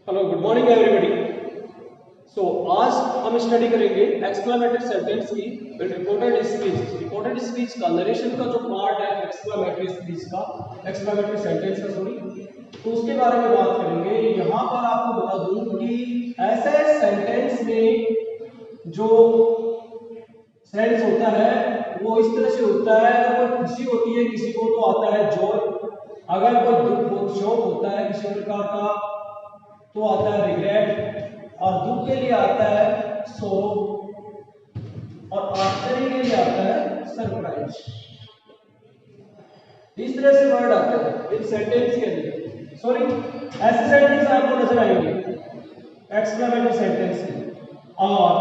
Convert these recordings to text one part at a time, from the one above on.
Hello good morning everybody. आज हम study करेंगे एक्सक्लेमेटरी सेंटेंस की रिपोर्टेड स्पीच। रिपोर्टेड स्पीच का नरेशन का जो पार्ट है एक्सक्लेमेटरी स्पीच का, एक्सक्लेमेटरी सेंटेंस का सॉरी, तो उसके बारे में बात करेंगे। यहाँ पर आपको बता दूं कि ऐसे सेंटेंस में जो सेंस होता है वो इस तरह से होता है। अगर कोई खुशी होती है किसी को तो आता है जॉय, अगर कोई दुख हो शोक होता है किसी प्रकार का तो आता है रिग्रेट, और दुख के लिए आता है सोरो, और आश्चर्य के लिए आता है सरप्राइज। इस तरह से वर्ड आते हैं इन सेंटेंस के अंदर। सॉरी, ऐसे सेंटेंस आपको नजर आएंगे एक्सक्लेमेटरी सेंटेंस में, और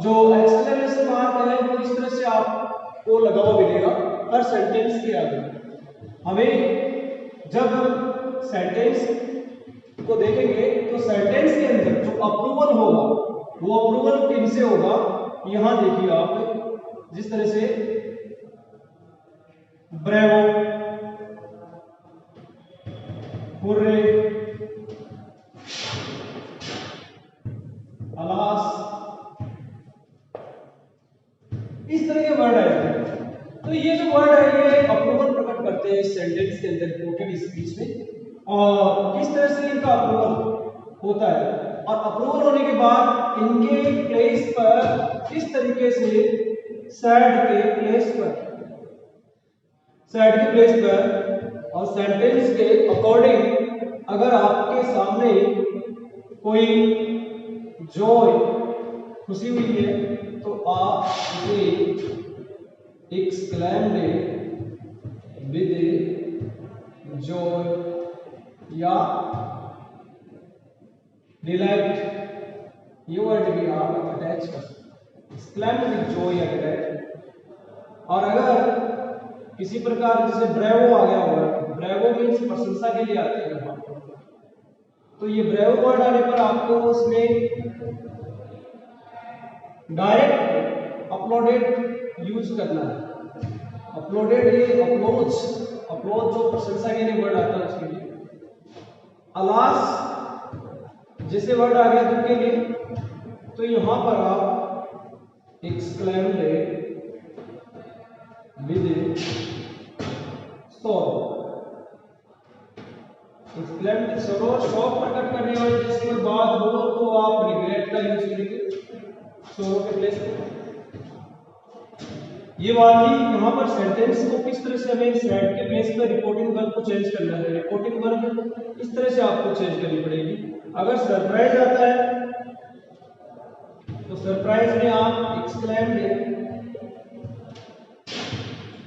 जो एक्सक्लेमेशन मार्क है वो इस तरह से आपको लगा हुआ मिलेगा हर सेंटेंस के आगे। हमें जब सेंटेंस को देखेंगे तो सेंटेंस के अंदर जो अप्रूवल होगा वो अप्रूवल किन से होगा। यहां देखिए आप, जिस तरह से ब्रेवो, हुर्रे, अलास, इस तरह के वर्ड आए। तो ये जो वर्ड है ये अप्रूवल प्रकट करते हैं इस सेंटेंस के अंदर रिपोर्टेड स्पीच में, और किस तरह से इनका अप्रूवल होता है, और अप्रूवल होने के बाद इनके प्लेस पर किस तरीके से सैड के प्लेस पर और सेंटेंस के अकॉर्डिंग अगर आपके सामने कोई जॉय खुशी हुई है तो आप उसे एक्सक्लेम्ड विद जॉय या डिलाइट, ये वर्ड भी आप अटैच कर सकते हैं, एक्सक्लेम्ड विद जॉय या डिलाइट। और अगर किसी प्रकार जैसे ब्रेवो आ गया होगा, ब्रेवो मीन्स प्रशंसा के लिए आते हैं यहाँ पर, तो ये ब्रेवो वर्ड आने पर आपको उसमें डायरेक्ट अपलोडेड यूज करना है। अपलोडेड ये अप्रोच जो प्रशंसा के लिए वर्ड आता है उसके लिए। अलास जैसे वर्ड आ गया दुख के लिए, तो यहां पर आप exclaimed with sorrow, exclaimed sorrow शोक प्रकट करने वाली जैसे कोई बात हो तो आप रिग्रेट का यूज करेंगे सॉरो के प्लेस पे। ये वाली यहाँ पर सेंटेंस को किस तरह से हमें सैड के प्लेस पर रिपोर्टिंग वर्ब को चेंज करना है। रिपोर्टिंग वर्ब इस तरह से आपको चेंज करनी पड़ेगी। अगर सरप्राइज आता है तो सरप्राइज में आप एक्सक्लेम्ड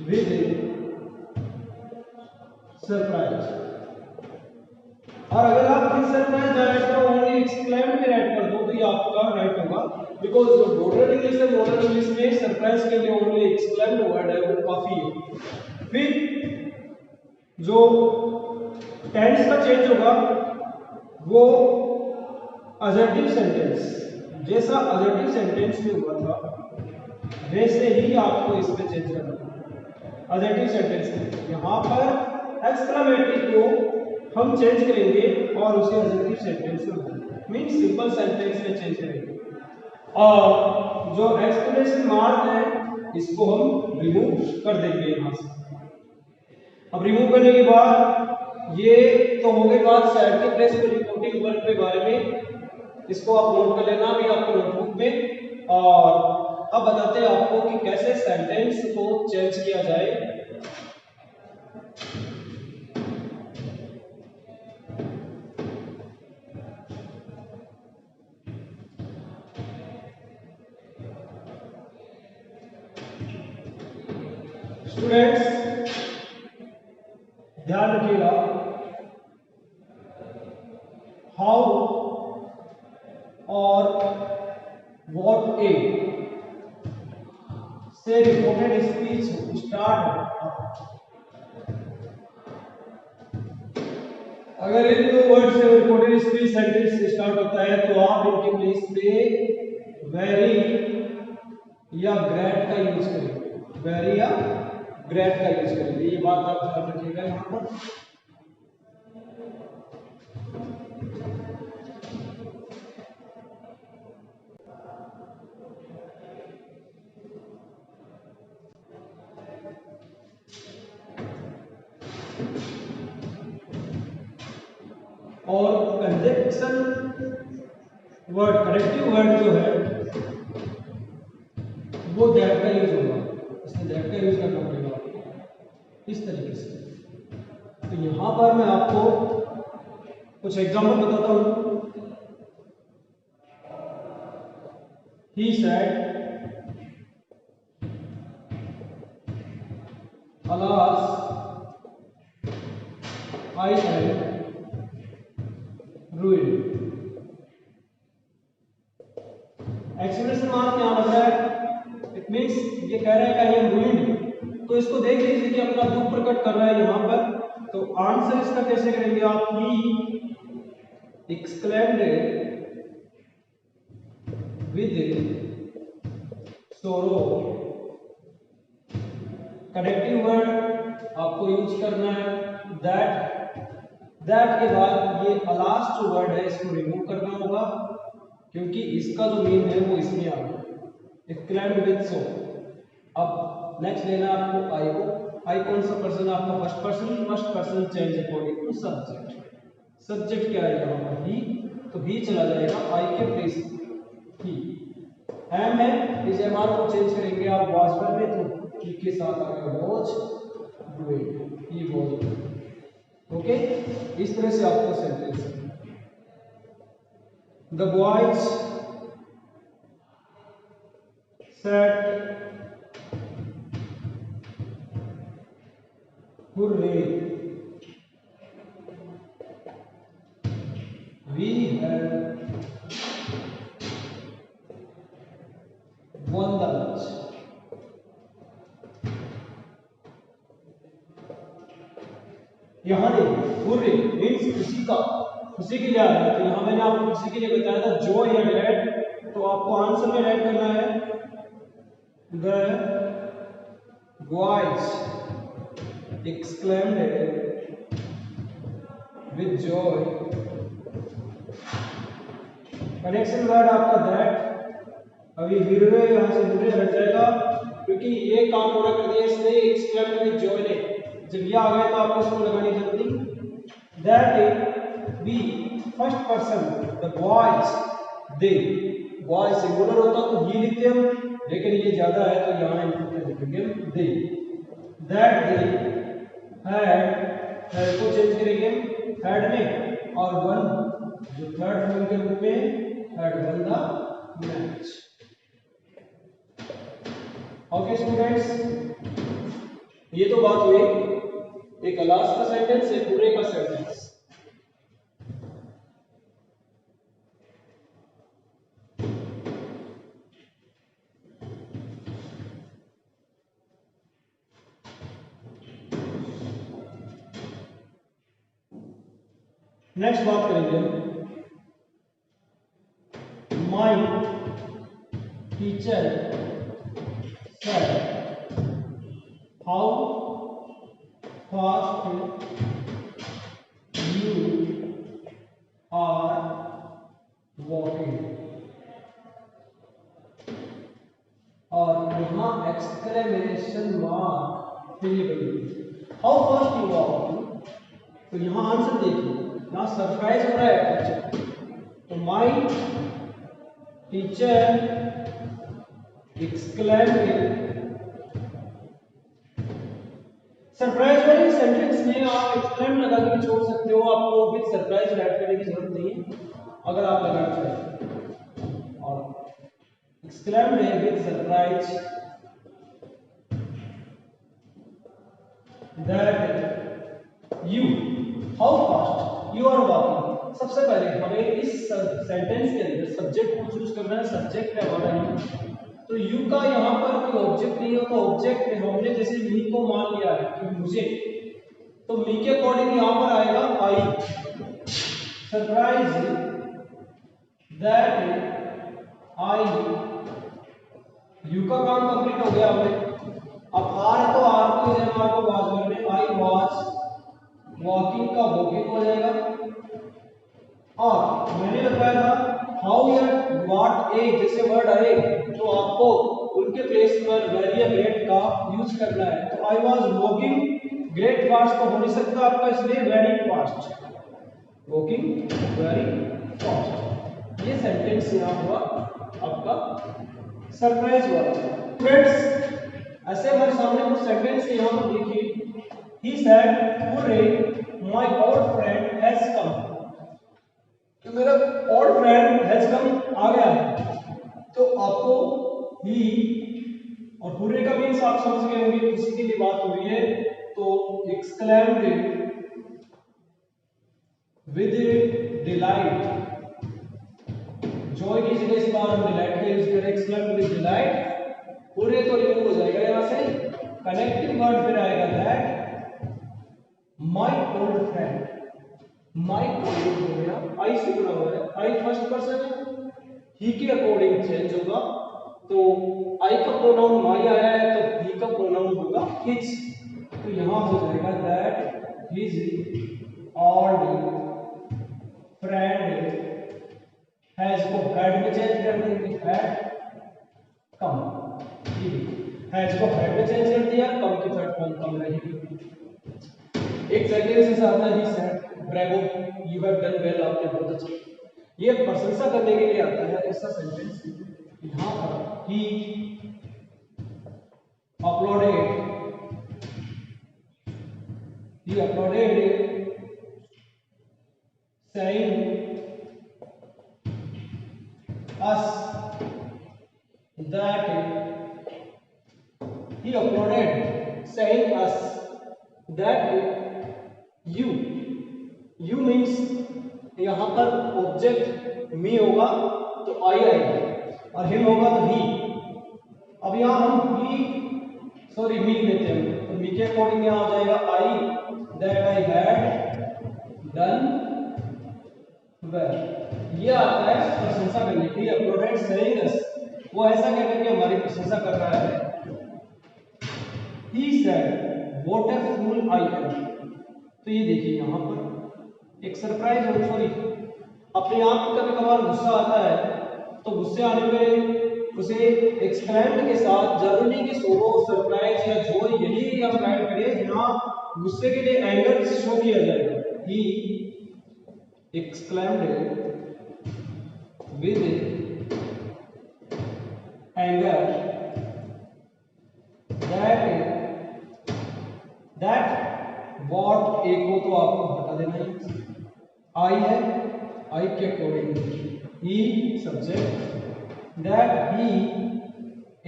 विद सरप्राइज, और अगर आप विद सरप्राइज राइट करो ओनली एक्सक्लेम्ड में राइट कर दो तो ये आपका राइट होगा, बिकॉज जो मॉडर्न इंग्लिश है मॉडर्न इंग्लिश में सरप्राइज के लिए ओनली एक्सक्लेम्ड वर्ड है वो काफी है। फिर जो टेंस का चेंज होगा वो अजर्टिव सेंटेंस, जैसा अजर्टिव सेंटेंस में हुआ था वैसे ही आपको इसमें चेंज करना है। अजर्टिव सेंटेंस में यहाँ पर एक्सक्लेमेटरी को हम चेंज करेंगे और उसे अजर्टिव सेंटेंस में मीन सिंपल सेंटेंस में चेंज करेंगे, और जो एक्सक्लेमेशन मार्क है इसको हम रिमूव कर देंगे यहाँ से। अब रिमूव करने के बाद ये तो हो गई बात सैड के प्लेस पर रिपोर्टिंग वर्ब के बारे में, इसको आप नोट कर लेना भी आपको नोटबुक में। और अब बताते हैं आपको कि कैसे सेंटेंस को चेंज किया जाए। स्टूडेंट्स ध्यान रखिएगा, हाउ और व्हाट ए से रिपोर्टेड स्पीच स्टार्ट। अगर इन दो वर्ड से रिपोर्टेड स्पीच सेंटेंस स्टार्ट होता है तो आप इनके प्लेस पे वेरी या ग्रेट का यूज करेंगे, वेरी या ग्रेट का यूज करेंगे। ये बात आप ध्यान रखिएगा यहाँ पर। और कंजक्शन वर्ड, करेक्टिव वर्ड जो है वो दैट का यूज होगा, इसमें दैट का यूज करना पड़ेगा आपको इस तरीके से। तो यहां पर मैं आपको कुछ एग्जांपल बताता हूं। He said alas I am ruined। Exclamation mark यहां लग रहा है, इट मींस ये कह रहा है कि आई एम ruined। तो इसको देख लीजिए कि अपना दुख प्रकट कर रहा है यहां पर। तो आंसर इसका कैसे करेंगे आप? ही exclaimed with sorrow। Connective word आपको यूज करना है दैट। दैट के बाद ये लास्ट जो वर्ड है इसको रिमूव करना होगा, क्योंकि इसका जो मीन है वो इसमें आ गया, एक्सक्लेम्ड विद सो। अब नेक्स्ट लेना है आपको आई को। आई कौन सा पर्सन है आपका? First person change according to subject. Subject क्या है यहाँ पर? ही। तो ही चला जाएगा आई के प्लेस ही। एम है, इस एम आर को चेंज करेंगे आप वाज वर्ब में, तो ही के साथ आएगा was doing, he was doing. Okay, इस तरह से आपको sentence. The boys said hurray we have won the match। यहां देखिए हुर्रे मींस खुशी का, खुशी के लिए आ रहा है। तो यहां मैंने आपको खुशी के लिए बताया था जॉय या ग्लैड। तो आपको आंसर में ऐड करना है the boys exclaimed with joy। Connection word आपका दैट। अभी हिरवे यहां से हिरवे हट जाएगा, क्योंकि ये काम पूरा कर दिया इसने एक्सक्लेम्ड विद जॉय ने। जब ये आ गया तो आपको इसको लगानी जल्दी। That be first person, the boys they. Boy singular होता तो ही लिखते हम, लेकिन ये ज्यादा है तो यहां इनपुट लिखेंगे दे। दैट दे हैड को चेंज करेंगे हैड में, और वन जो थर्ड फॉर्म के रूप में had one the match. Okay students, ये तो बात हुई एक क्लास का सेंटेंस है, पूरे का सेंटेंस। नेक्स्ट बात करेंगे my teacher said how fast you are walking. और यहां एक्सक्लेमेशन मार्क फिर how fast you are walking. तो यहां आंसर देखिए, यहां सरप्राइज हो रहा है टीचर। तो माय टीचर एक्सक्लेम्ड। सरप्राइज वाले सेंटेंस में आप एक्सक्लेम लगा के छोड़ सकते हो, आपको विद सरप्राइज ऐड करने की जरूरत नहीं है अगर आप लगाना चाहें। और एक्सक्लेम्ड है with surprise that you how fast you are walking. सबसे पहले हमें इस सेंटेंस के अंदर सब्जेक्ट को चूज करना है। सब्जेक्ट है हमारा यू। तो यू का यहाँ पर कोई ऑब्जेक्ट नहीं होता, ऑब्जेक्ट है हमने जैसे मी को मान लिया है कि मुझे, तो मी के अकॉर्डिंग यहाँ पर आएगा आई। सरप्राइज दैट आई, यू का काम कंप्लीट हो गया हमें। अब आर तो आर को इधर आर को वाज में आई वाज वॉकिंग का वॉकिंग हो जाएगा। और मैंने बताया था हाउ या व्हाट ए जैसे वर्ड आए तो आपको उनके प्लेस पर वेरी या ग्रेट का यूज करना है। तो I was walking, great fast तो हो नहीं सकता आपका, इसलिए very fast. Walking very fast. ये सेंटेंस यहाँ हुआ आपका सरप्राइज वाला। फ्रेंड्स ऐसे हमारे सामने कुछ सेंटेंस है, यहाँ पर देखिए। He said hurray my old friend has come. तो मेरा ओल्ड फ्रेंड हैज कम आ गया है। तो आपको ही और हुर्रे का मीन्स आप समझ गए होंगे, किसी के लिए बात हो रही है। तो एक्सक्लेम्ड with delight, joy की जगह इस बार हम डिलाइट का यूज करें, exclaimed with delight। पूरे तो रिमूव हो जाएगा यहां से, कनेक्टिंग वर्ड फिर आएगा that my old friend, my old हो गया, I से जुड़ा हुआ है, I फर्स्ट पर्सन है, he के अकॉर्डिंग चेंज होगा। तो I का प्रोनाउन my आया है तो he का प्रोनाउन होगा his। तो यहां हो जाएगा that his old friend has को हैड में चेंज कर देंगे, हैड कम। हैज को हैड में चेंज कर दिया, कम की थर्ड फॉर्म कम रहेगी। एक सेंटेंस ऐसा आता है, he said bravo you have done well, आपने बहुत अच्छा। ये प्रशंसा करने के लिए आता है ऐसा सेंटेंस। यहां पर ही uploaded saying us that he uploaded saying us that you means यहाँ पर ऑब्जेक्ट मी होगा तो आई आएगा और हिम होगा तो ही। अब यहाँ हम मी लेते हैं तो मी के अकॉर्डिंग यहाँ आ जाएगा I that I had done well. ये आता है प्रशंसा करने के लिए, अपलोडेड सेइंग अस, वो ऐसा कह करके हमारी प्रशंसा कर रहा है। He said what a fool I am। तो ये देखिए यहाँ पर एक सरप्राइज और सॉरी अपने आप को कभी कभार गुस्सा आता है तो गुस्से आने पे उसे एक्सक्लेम्ड के साथ जरूरी की सोरो सरप्राइज या जॉय यही हम ऐड करें। यहाँ गुस्से के लिए एंगर शो किया जाएगा। He exclaimed with anger that what एक को तो आपको हटा देना है, आई है, आई के according he subject, that he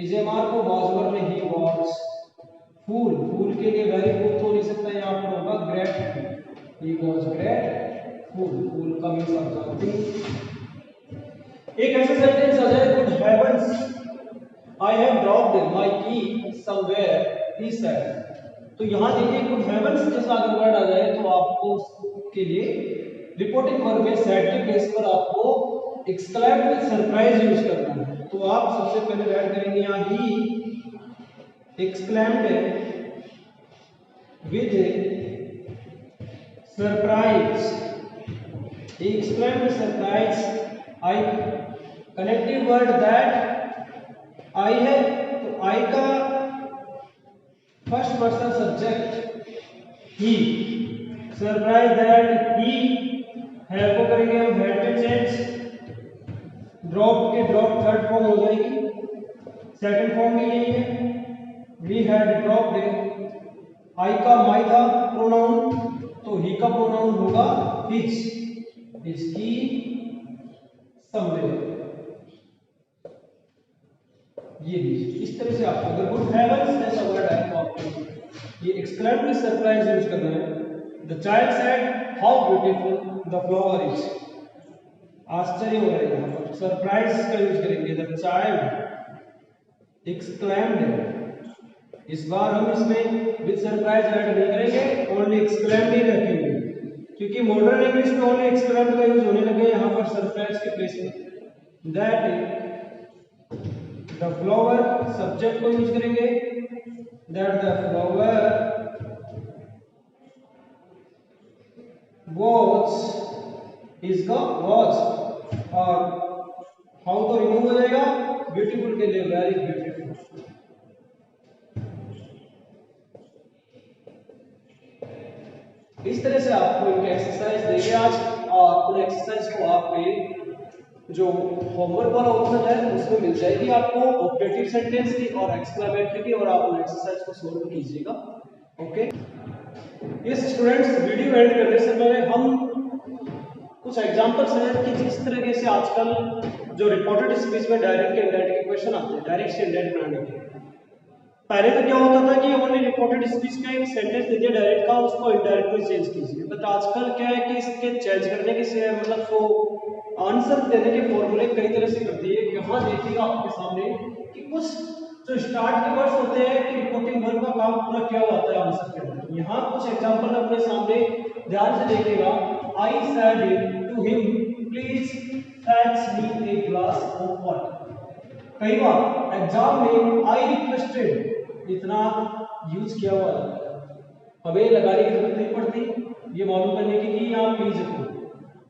is a mark of was में ही वाज फूल, फूल के लिए वेरी फूल तो नहीं सकता, यहाँ पर होगा ग्रेट, ही वाज ग्रेट फूल, फूल का मीन्स आप जानते हैं। एक ऐसा सेंटेंस आ जाए, good heavens I have dropped my key somewhere he said. तो यहां देखिए गुड हेवंस जैसा अगर वर्ड आ जाए तो आपको उसके लिए रिपोर्टिंग वर्ब में सेड के प्लेस पर आपको एक्सक्लेम विद सरप्राइज यूज करना है। तो आप सबसे पहले ऐड करेंगे यहां he exclaimed with surprise, exclaimed with surprise I, connective word that I है तो आई का first person subject he, surprise that he, have को करेंगे हम हैड में चेंज, ड्रॉप के ड्रॉप थर्ड फॉर्म हो जाएगी, सेकंड फॉर्म भी यही है, वी हैड ड्रॉप्ड, आई का माई था प्रोनाउन तो ही का प्रोनाउन होगा हिज, ही समवेयर। ये इस तरह से आपको अगर गुड हेवंस जैसा वर्ड है तो आपको ये एक्सक्लेम विद सरप्राइज यूज करना है। The child said how beautiful the flower is, आश्चर्य हो रहा है यहाँ पर, सरप्राइज का यूज करेंगे द चाइल्ड एक्सक्लेम्ड। इस बार हम इसमें विद सरप्राइज ऐड नहीं करेंगे, ओनली एक्सक्लेम्ड ही रखेंगे क्योंकि मॉडर्न इंग्लिश में ओनली एक्सक्लेम्ड का यूज होने लगे यहाँ पर सरप्राइज के प्लेस में। दैट द फ्लावर सब्जेक्ट को यूज करेंगे, दैट द फ्लावर वॉज इसका वॉज, और हाउ तो रिमूव हो जाएगा, ब्यूटीफुल के लिए वेरी ब्यूटीफुल। इस तरह से आपको इनका एक्सरसाइज देंगे आज। और पूरे एक्सरसाइज को आप जो होमवर्क वाला ऑप्शन है उसमें मिल जाएगी आपको ऑपरेटिव सेंटेंस की और एक्सक्लेमेटरी की, और आप उन एक्सरसाइज को सॉल्व कीजिएगा। ओके, इस स्टूडेंट्स वीडियो एंड करने से पहले हम कुछ एग्जांपल्स हैं कि जिस तरीके से आजकल जो रिपोर्टेड स्पीच में डायरेक्ट के इनडायरेक्ट के क्वेश्चन आते हैं, डायरेक्ट से इनडायरेक्ट बनाने के। पहले तो क्या होता था कि ओनली रिपोर्टेड स्पीच का एक सेंटेंस दे दिया डायरेक्ट का, उसको इनडायरेक्ट में चेंज कीजिए। बट आजकल क्या है कि इसके चेंज करने के से मतलब तो आंसर देने के फॉर्मूले कई तरह से कर दिए। यहाँ देखिएगा आपके सामने कि कुछ जो स्टार्ट के वर्ड्स होते हैं कि रिपोर्टिंग वर्ब का काम पूरा क्या होता है आंसर के अंदर। यहाँ कुछ एग्जांपल अपने सामने ध्यान से देखिएगा। I said to him please fetch me a glass of water. कई बार एग्जाम में आई रिक्वेस्टेड इतना यूज किया हुआ है, हमें लगाने की जरूरत नहीं पड़ती ये मालूम करने की कि यहाँ प्लीज है।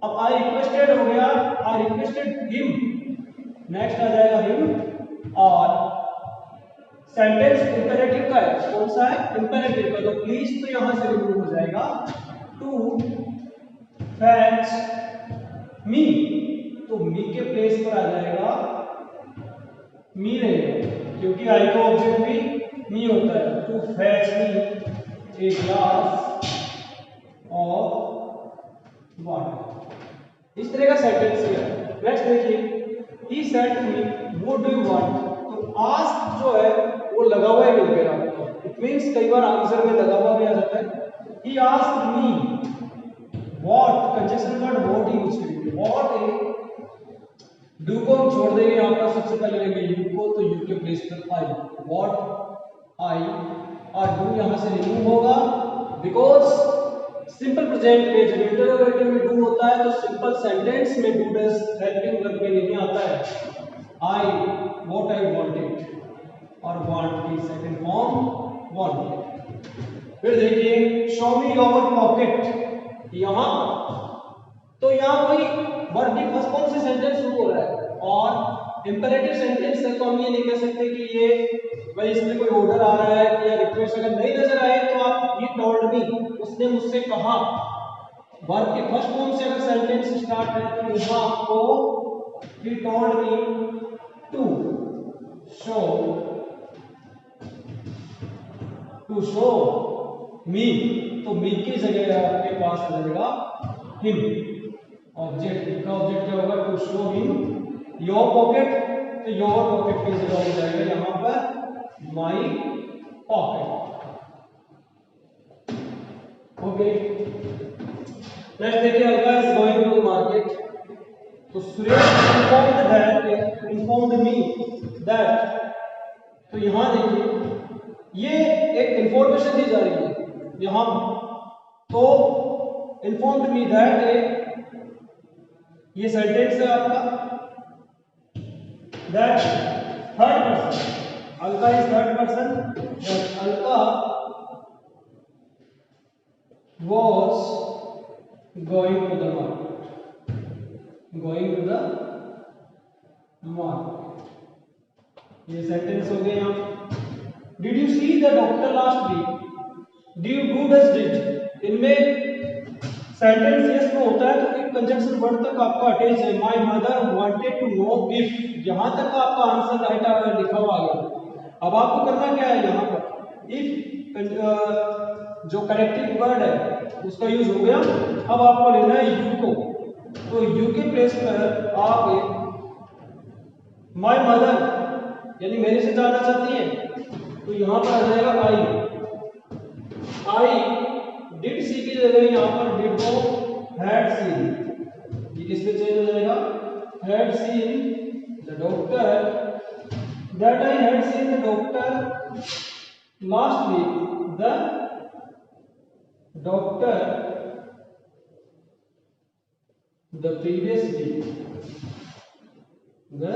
अब आई रिक्वेस्टेड हो गया, आई रिक्वेस्टेड हिम, नेक्स्ट आ जाएगा हिम, और सेंटेंस इंपेरेटिव का है, कौन सा है इंपेरेटिव का, तो प्लीज तो यहां से रिमूव हो जाएगा। टू फेच मी, तो मी के प्लेस पर आ जाएगा मी रहेगा, क्योंकि आई का ऑब्जेक्ट भी मी होता है। To fetch me a glass of water, इस तरह का सेंटेंस है। नेक्स्ट देखिए, he said to me what do you want, तो आस्क जो है वो लगा हुआ है मिल गया आपको, इट मींस कई बार आंसर में लगा हुआ भी आ जाता है। He asked me what, conjunction word what use करेंगे, व्हाट ए डू को हम छोड़ देंगे यहाँ पर, सबसे पहले लेंगे यू को, तो यू के प्लेस पर आई, व्हाट आई, और डू यहाँ से रिमूव होगा बिकॉज सिंपल प्रेजेंट में जब इंटरोगेटिव में डू होता है तो सिंपल सेंटेंस में डू डज हेल्पिंग वर्ब में नहीं आता है। आई व्हाट आई वांटेड, और वांट की सेकंड फॉर्म वांटेड। फिर देखिए शो मी योर पॉकेट, यहां तो यहां कोई वर्ब की फर्स्ट फॉर्म से सेंटेंस शुरू हो रहा है और इंपेरेटिव सेंटेंस है, तो हम ये नहीं कह सकते कि ये भाई इसमें कोई ऑर्डर आ रहा है या रिक्वेस्ट अगर नहीं नजर आए तो आप ही टोल्ड मी, उसने मुझसे कहा। वर्ब के फर्स्ट फॉर्म से अगर सेंटेंस स्टार्ट है तो यहां आपको he told me to show me, तो मी की जगह आपके पास आ जाएगा हिम, ऑब्जेक्ट का ऑब्जेक्ट क्या होगा, to show him your pocket, तो योर पॉकेट की जगह हो जाएगा यहां पर माई पॉकेट। ओके, नेक्स्ट देखिए Alka is going to the market, तो सुरेश इन्फॉर्म्ड मी दैट, तो यहां देखिए ये एक इंफॉर्मेशन दी जा रही है यहां, तो इन्फॉर्म्ड मी दैट ये सेंटेंस है आपका, that third person, Alka is third person, that Alka was going to the market, going to the market, ये सेंटेंस हो गए यहाँ। Did you see the doctor last week? Do does did, इनमें sentence yes में होता है तो एक कंजक्शन वर्ड तक आपका अटैच है। My mother wanted to know if, यहाँ तक आपका आंसर राइट आ गया, लिखा हुआ आ गया। अब आपको करना क्या है, यहाँ पर इफ जो कनेक्टिंग वर्ड है उसका यूज हो गया, अब आपको लेना है यू को, तो यू के प्लेस पर आप माय मदर यानी मेरे से जानना चाहती है, तो यहां पर आ जाएगा आई डिड सी की जगह यहां पर डिड को हैड सीन, ये किस में चेंज हो जाएगा, had seen the doctor, that I had seen the doctor last week, the doctor the previous week, the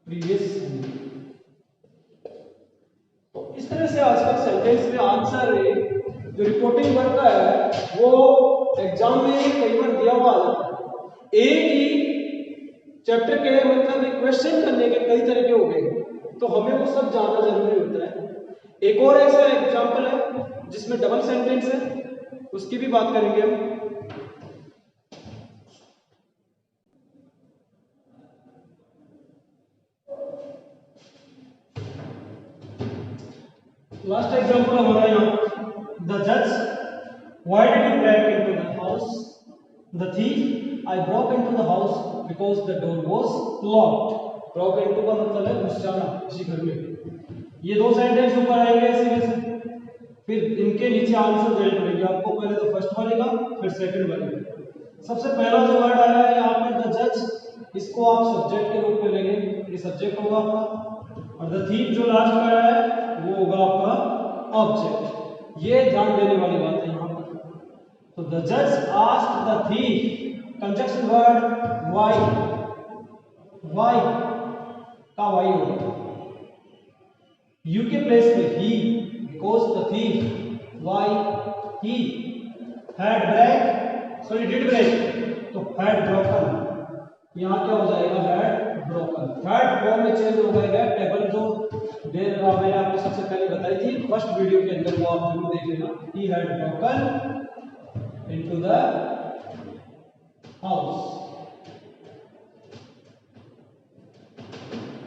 previous week। तो इस तरह से आजकल सेंटेंस में आंसर जो रिपोर्टिंग वर्क का है वो एग्जाम में कई बार दिया हुआ आ जाता है। एक ही चैप्टर के मतलब एक क्वेश्चन करने के कई तरीके हो गए, तो हमें वो सब जानना जरूरी होता है। एक और ऐसा एग्जांपल है जिसमें डबल सेंटेंस है, उसकी भी बात करेंगे हम। लास्ट एग्जांपल हमारा यहाँ द जज why did you break into the house the thief I broke into the house because the door was locked. Broke into का मतलब है घुस जाना किसी घर में। ये दो सेंटेंस ऊपर आएंगे ऐसे वैसे, फिर इनके नीचे आंसर देने पड़ेंगे आपको। पहले तो फर्स्ट वाले का फिर सेकंड वाले का। सबसे पहला जो वर्ड आया है यहाँ पर द जज, इसको आप सब्जेक्ट के रूप में लेंगे, ये सब्जेक्ट होगा आपका। और द थीफ जो लास्ट का आया है वो होगा आपका ऑब्जेक्ट। ये ध्यान देने वाली बात है यहाँ पर। तो द जज asked the thief, conjunction word why, why का व्हाई होगा यू के प्लेस में ही, because the thief why he had break, sorry did break, तो हैड ब्रोकन, यहाँ क्या हो जाएगा हैड ब्रोकन। थर्ड फॉर्म में चेंज हो गएगा टेबल जो मैंने आपको सबसे पहले बताई थी फर्स्ट वीडियो के अंदर, वो आप जरूर देख लेना। He had broken into the house,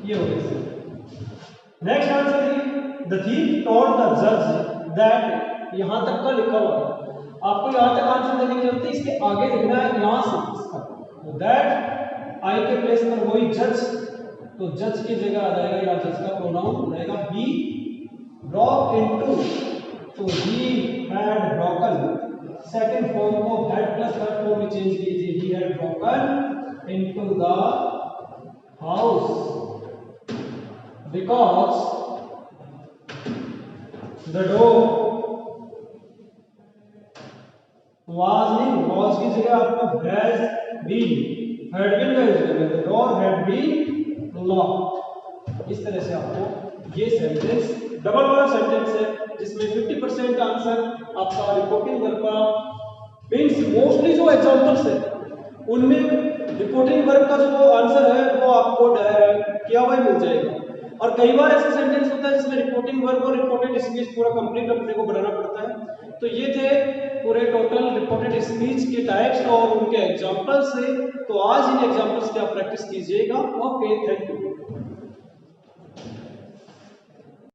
ये हो गया। नेक्स्ट आंसर है द थीफ टोल्ड द जज दैट, यहां तक का लिखा हुआ है, आपको यहां तक आंसर देने की जरूरत है, इसके आगे लिखना है यहां से इसका। तो दैट आई के प्लेस पर वही जज, तो जज की जगह आ जाएगा या जज का प्रोनाउन रहेगा ही ब्रोक इनटू, तो he had broken. Second form को हैड प्लस थर्ड फॉर्म में चेंज कीजिए, he had broken into the house because the door was की जगह आपको had been का यूज करेंगे, the door had been locked। इस तरह से आपको ये सेंटेंस डबल वाला सेंटेंस है जिसमें 50% आंसर आपका रिपोर्टिंग वर्ब का मींस मोस्टली जो एग्जांपल्स है उनमें रिपोर्टिंग वर्ब का जो आंसर है वो आपको किया हुआ मिल जाएगा। और कई बार ऐसा सेंटेंस होता है जिसमें रिपोर्टिंग वर्ब और रिपोर्टेड स्पीच पूरा कंप्लीट अपने को बनाना पड़ता है। तो ये थे पूरे टोटल रिपोर्टेड स्पीच के टाइप्स और उनके एग्जांपल्स है। तो आज इन एग्जांपल्स की आप प्रैक्टिस कीजिएगा। Okay, thank you.